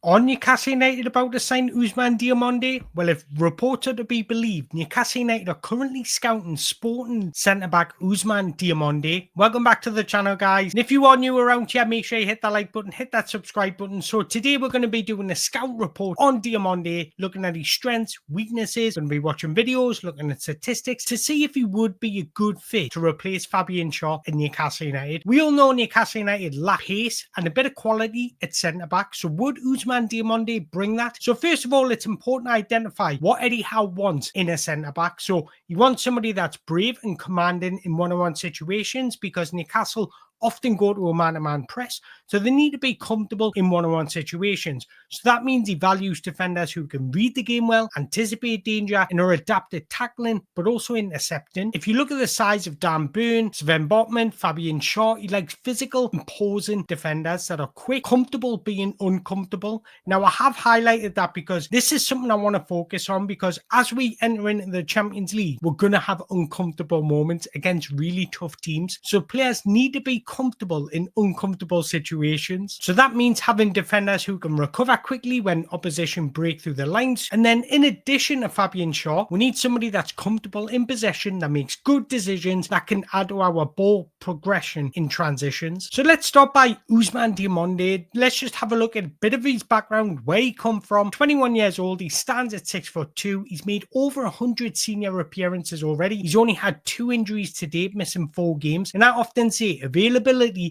Are Newcastle United about to sign Ousmane Diomande? Well, if reports are to be believed, Newcastle United are currently scouting Sporting centre-back Ousmane Diomande. Welcome back to the channel, guys. And if you are new around here, make sure you hit that like button, hit that subscribe button. So today we're going to be doing a scout report on Diomande, looking at his strengths, weaknesses. We're going to be watching videos, looking at statistics to see if he would be a good fit to replace Fabian Shaw in Newcastle United. We all know Newcastle United lack pace and a bit of quality at centre-back. So would Ousmane Diomande bring that? So first of all, it's important to identify what Eddie Howe wants in a centre-back. So he wants somebody that's brave and commanding in one-on-one situations, because Newcastle often go to a man-to-man press, so they need to be comfortable in one-on-one situations. So that means he values defenders who can read the game well, anticipate danger, and are adept at tackling, but also intercepting. If you look at the size of Dan Burn, Sven Botman, Fabian Shaw, he likes physical, imposing defenders that are quick, comfortable being uncomfortable. Now, I have highlighted that because this is something I want to focus on, because as we enter into the Champions League, we're going to have uncomfortable moments against really tough teams. So players need to be comfortable in uncomfortable situations. So that means having defenders who can recover quickly when opposition break through the lines. And then in addition to Fabian Shaw, we need somebody that's comfortable in possession, that makes good decisions, that can add to our ball progression in transitions. So let's start by Ousmane Diomande. Let's just have a look at a bit of his background, where he come from. 21 years old, he stands at 6'2". He's made over 100 senior appearances already. He's only had 2 injuries to date, missing 4 games. And I often say availability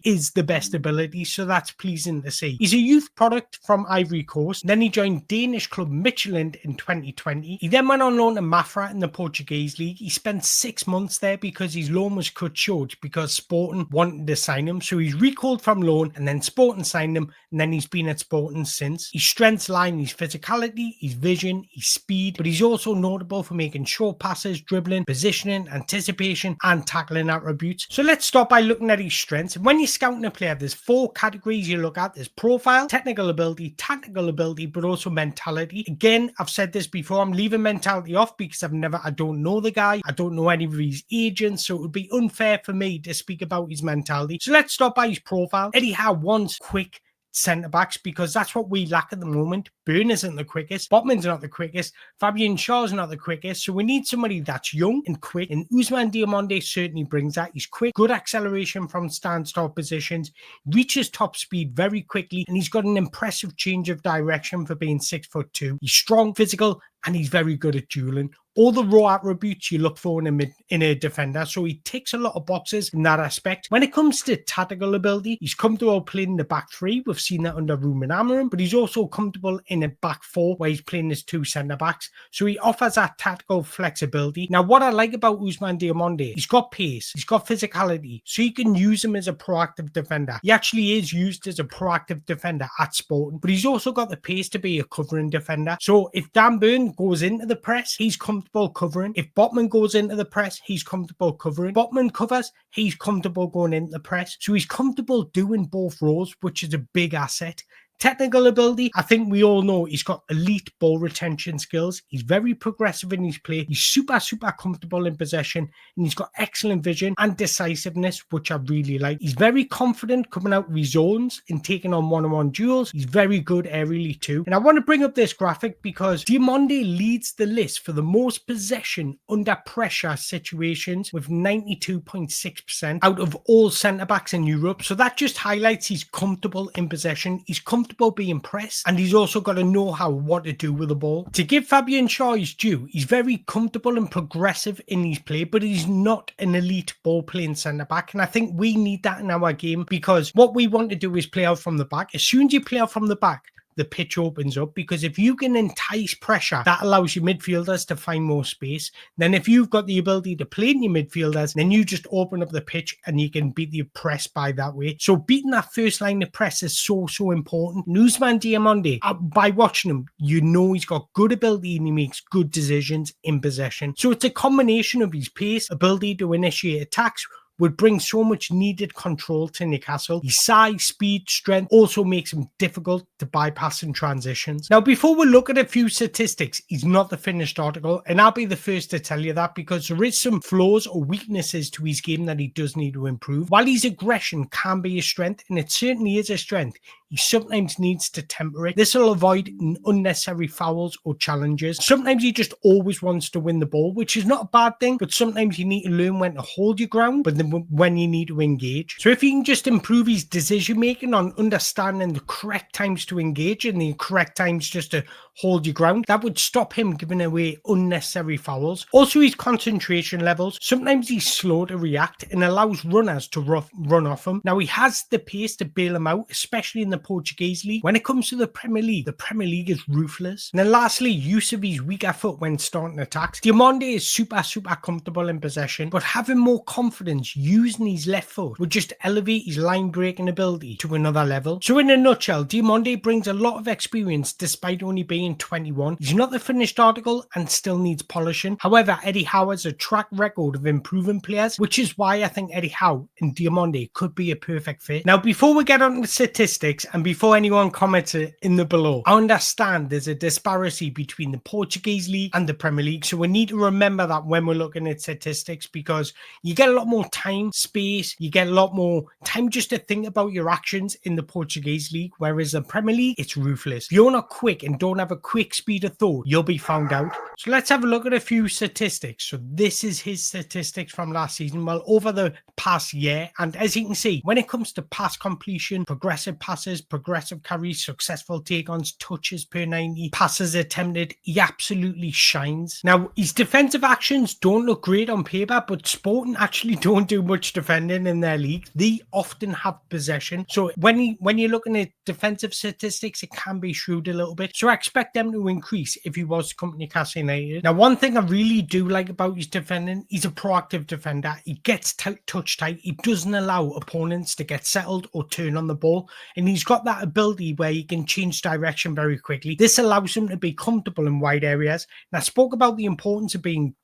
is the best ability, so that's pleasing to see. He's a youth product from Ivory Coast. Then he joined Danish club Midtjylland in 2020. He then went on loan to Mafra in the Portuguese league. He spent 6 months there because his loan was cut short because Sporting wanted to sign him. So he's recalled from loan, and then Sporting signed him, and then he's been at Sporting since. His strengths lie in his physicality, his vision, his speed, but he's also notable for making short passes, dribbling, positioning, anticipation, and tackling attributes. So let's start by looking at his strengths. And when you're scouting a player, there's 4 categories you look at. There's profile, technical ability, tactical ability, but also mentality. Again, I've said this before, I'm leaving mentality off because I don't know the guy. I don't know any of his agents, so it would be unfair for me to speak about his mentality. So let's start by his profile. Eddie Howe wants quick centre-backs because that's what we lack at the moment. Burn isn't the quickest, Botman's not the quickest, Fabian Shaw's not the quickest, so we need somebody that's young and quick, and Ousmane Diomande certainly brings that. He's quick, good acceleration from stand-start positions, reaches top speed very quickly, and he's got an impressive change of direction for being 6'2". He's strong, physical, and he's very good at dueling. All the raw attributes you look for in a defender, so he ticks a lot of boxes in that aspect. When it comes to tactical ability, he's comfortable playing in the back 3. We've seen that under Ruben Amorim, but he's also comfortable in a back 4 where he's playing as 2 centre-backs. So he offers that tactical flexibility. Now, what I like about Ousmane Diomande, he's got pace, he's got physicality, so you can use him as a proactive defender. He actually is used as a proactive defender at Sporting, but he's also got the pace to be a covering defender. So if Dan Burn goes into the press, he's comfortable covering. If Botman goes into the press, he's comfortable covering. Botman covers, he's comfortable going into the press. So he's comfortable doing both roles, which is a big asset. Technical ability, I think we all know he's got elite ball retention skills. He's very progressive in his play. He's super comfortable in possession, and he's got excellent vision and decisiveness, which I really like. He's very confident coming out of his zones and taking on one-on-one duels. He's very good aerially too. And I want to bring up this graphic because Diomande leads the list for the most possession under pressure situations with 92.6% out of all centre-backs in Europe. So that just highlights he's comfortable in possession. He's comfortable being pressed, and he's also got to know what to do with the ball. To give Fabian Shaw his due, he's very comfortable and progressive in his play, but he's not an elite ball playing centre back, and I think we need that in our game, because what we want to do is play out from the back. As soon as you play out from the back, the pitch opens up, because if you can entice pressure, that allows your midfielders to find more space. Then if you've got the ability to play in your midfielders, then you just open up the pitch and you can beat the press by that way. So beating that first line of press is so important. Ousmane Diomande, by watching him, you know he's got good ability and he makes good decisions in possession. So it's a combination of his pace, ability to initiate attacks, would bring so much needed control to Newcastle. His size, speed, strength also makes him difficult to bypass in transitions. Now, before we look at a few statistics, he's not the finished article, and I'll be the first to tell you that, because there is some flaws or weaknesses to his game that he does need to improve. While his aggression can be a strength, and it certainly is a strength, he sometimes needs to temper it. This will avoid unnecessary fouls or challenges. Sometimes he just always wants to win the ball, which is not a bad thing, but sometimes you need to learn when to hold your ground, but then when you need to engage. So if he can just improve his decision making on understanding the correct times to engage and the correct times just to hold your ground, that would stop him giving away unnecessary fouls. Also, his concentration levels. Sometimes he's slow to react and allows runners to run off him. Now, he has the pace to bail him out, especially in the Portuguese league. When it comes to the Premier League is ruthless. And then lastly, use of his weaker foot when starting attacks. Diomande is super comfortable in possession, but having more confidence using his left foot would just elevate his line breaking ability to another level. So in a nutshell, Diomande brings a lot of experience despite only being 21. He's not the finished article and still needs polishing. However, Eddie Howe has a track record of improving players, which is why I think Eddie Howe and Diomande could be a perfect fit. Now, before we get on to statistics and before anyone comments in the below, I understand there's a disparity between the Portuguese league and the Premier League, so we need to remember that when we're looking at statistics, because you get a lot more time, space, you get a lot more time just to think about your actions in the Portuguese league, whereas the Premier League, it's ruthless. If you're not quick and don't have a quick speed of thought, you'll be found out. So let's have a look at a few statistics. So this is his statistics from last season, well, over the past year. And as you can see, when it comes to pass completion, progressive passes, progressive carries, successful take-ons, touches per 90, passes attempted, he absolutely shines. Now, his defensive actions don't look great on paper, but Sporting actually don't do much defending in their league. They often have possession. So when you're looking at defensive statistics, it can be shrewd a little bit. So I expect them to increase if he was to come to Newcastle United. Now, one thing I really do like about his defending, he's a proactive defender. He gets touch tight. He doesn't allow opponents to get settled or turn on the ball. And he's got that ability where he can change direction very quickly. This allows him to be comfortable in wide areas. And I spoke about the importance of being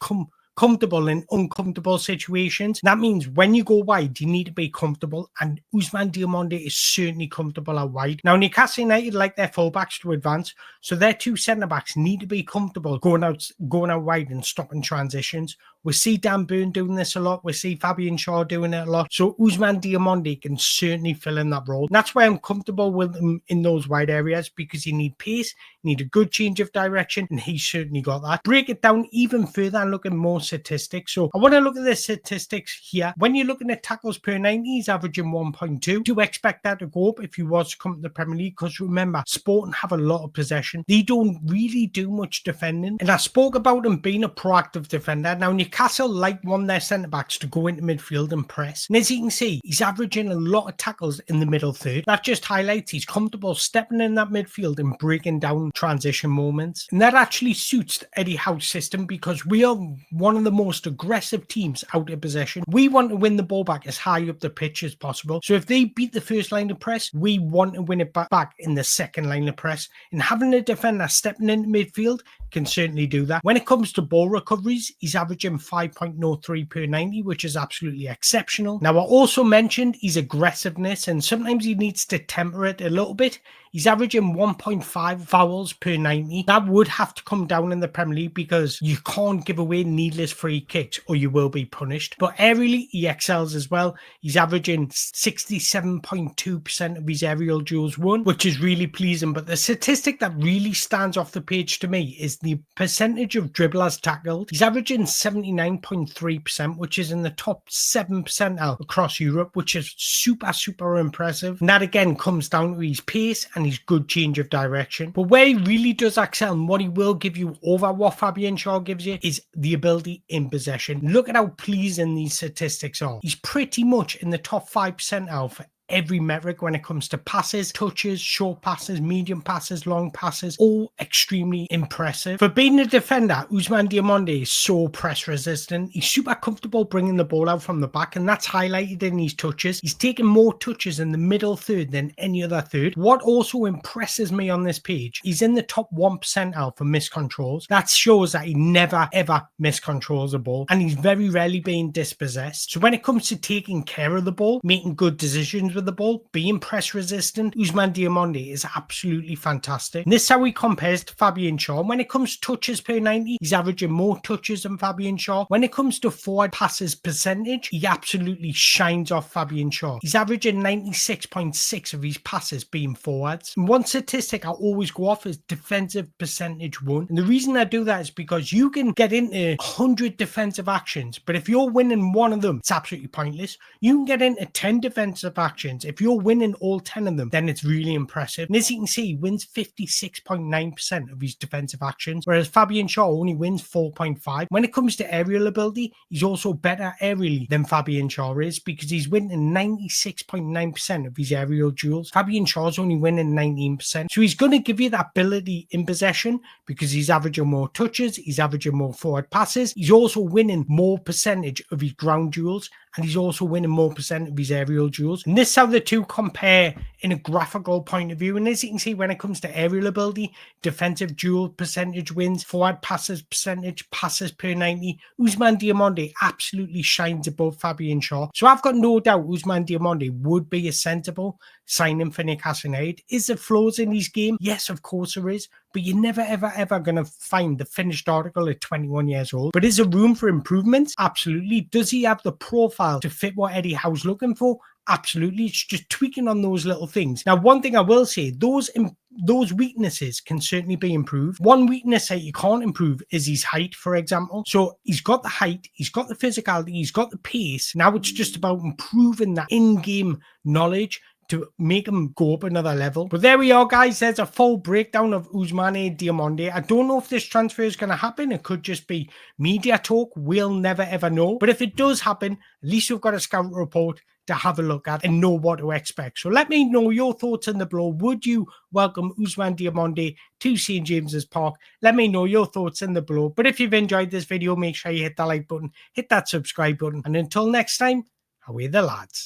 comfortable in uncomfortable situations. That means when you go wide, you need to be comfortable, and Ousmane Diomande is certainly comfortable out wide. Now, Newcastle United like their fullbacks to advance, so their two centre-backs need to be comfortable going out wide and stopping transitions. We see Dan Burn doing this a lot. We see Fabian Shaw doing it a lot. So Ousmane Diomande can certainly fill in that role. And that's why I'm comfortable with him in those wide areas, because you need pace, you need a good change of direction, and he's certainly got that. Break it down even further and look at more statistics. So I want to look at the statistics here. When you're looking at tackles per 90, he's averaging 1.2. Do expect that to go up if he was to come to the Premier League, because remember, Sporting have a lot of possession. They don't really do much defending. And I spoke about him being a proactive defender. Now, Newcastle like one of their centre-backs to go into midfield and press. And as you can see, he's averaging a lot of tackles in the middle third. That just highlights he's comfortable stepping in that midfield and breaking down transition moments. And that actually suits Eddie Howe's system, because we are one of the most aggressive teams out of possession. We want to win the ball back as high up the pitch as possible. So if they beat the first line of press, we want to win it back in the second line of press. And having a defender stepping into midfield can certainly do that. When it comes to ball recoveries, he's averaging 5.03 per 90, which is absolutely exceptional. Now, I also mentioned his aggressiveness, and sometimes he needs to temper it a little bit. He's averaging 1.5 fouls per 90. That would have to come down in the Premier League, because you can't give away needless free kicks or you will be punished. But aerially, he excels as well. He's averaging 67.2% of his aerial duels won, which is really pleasing. But the statistic that really stands off the page to me is the percentage of dribblers tackled. He's averaging 79.3%, which is in the top 7% across Europe, which is super impressive. And that again comes down to his pace and his good change of direction. But where he really does excel, and what he will give you over what Fabian Shaw gives you, is the ability in possession. Look at how pleasing these statistics are. He's pretty much in the top 5% out for every metric when it comes to passes, touches, short passes, medium passes, long passes, all extremely impressive. For being a defender, Ousmane Diomande is so press resistant. He's super comfortable bringing the ball out from the back, and that's highlighted in his touches. He's taken more touches in the middle third than any other third. What also impresses me on this page, he's in the top 1% out for miscontrols. That shows that he never ever miscontrols a ball, and he's very rarely being dispossessed. So when it comes to taking care of the ball, making good decisions runs with the ball, being press resistant, Ousmane Diomande is absolutely fantastic. And this is how he compares to Fabian Schär. When it comes to touches per 90, he's averaging more touches than Fabian Schär. When it comes to forward passes percentage, he absolutely shines off Fabian Schär. He's averaging 96.6 of his passes being forwards. And one statistic I always go off is defensive percentage won. And the reason I do that is because you can get into 100 defensive actions, but if you're winning one of them, it's absolutely pointless. You can get into 10 defensive actions. If you're winning all 10 of them, then it's really impressive. And as you can see, he wins 56.9% of his defensive actions, whereas Fabian Schär only wins 4.5. When it comes to aerial ability, he's also better aerially than Fabian Schär is, because he's winning 96.9% of his aerial duels. Fabian Schär's only winning 19%. So he's going to give you that ability in possession because he's averaging more touches, he's averaging more forward passes, he's also winning more percentage of his ground duels, and he's also winning more percent of his aerial duels. And this is how the two compare in a graphical point of view. And as you can see, when it comes to aerial ability, defensive duel percentage wins, forward passes percentage, passes per 90, Ousmane Diomande absolutely shines above Fabian Schär. So I've got no doubt Ousmane Diomande would be a sensible signing for Newcastle United. Is there flaws in his game? Yes, of course there is. But you're never, ever going to find the finished article at 21 years old. But is there room for improvements? Absolutely. Does he have the profile to fit what Eddie Howe's looking for? Absolutely. It's just tweaking on those little things. Now, one thing I will say, those weaknesses can certainly be improved. One weakness that you can't improve is his height, for example. So he's got the height, he's got the physicality, he's got the pace. Now it's just about improving that in-game knowledge to make him go up another level. But there we are, guys. There's a full breakdown of Ousmane Diomande. I don't know if this transfer is going to happen. It could just be media talk. We'll never ever know. But if it does happen, at least we've got a scout report to have a look at and know what to expect. So let me know your thoughts in the below. Would you welcome Ousmane Diomande to St. James's Park? Let me know your thoughts in the below. But if you've enjoyed this video, make sure you hit that like button, hit that subscribe button. And until next time, away the lads.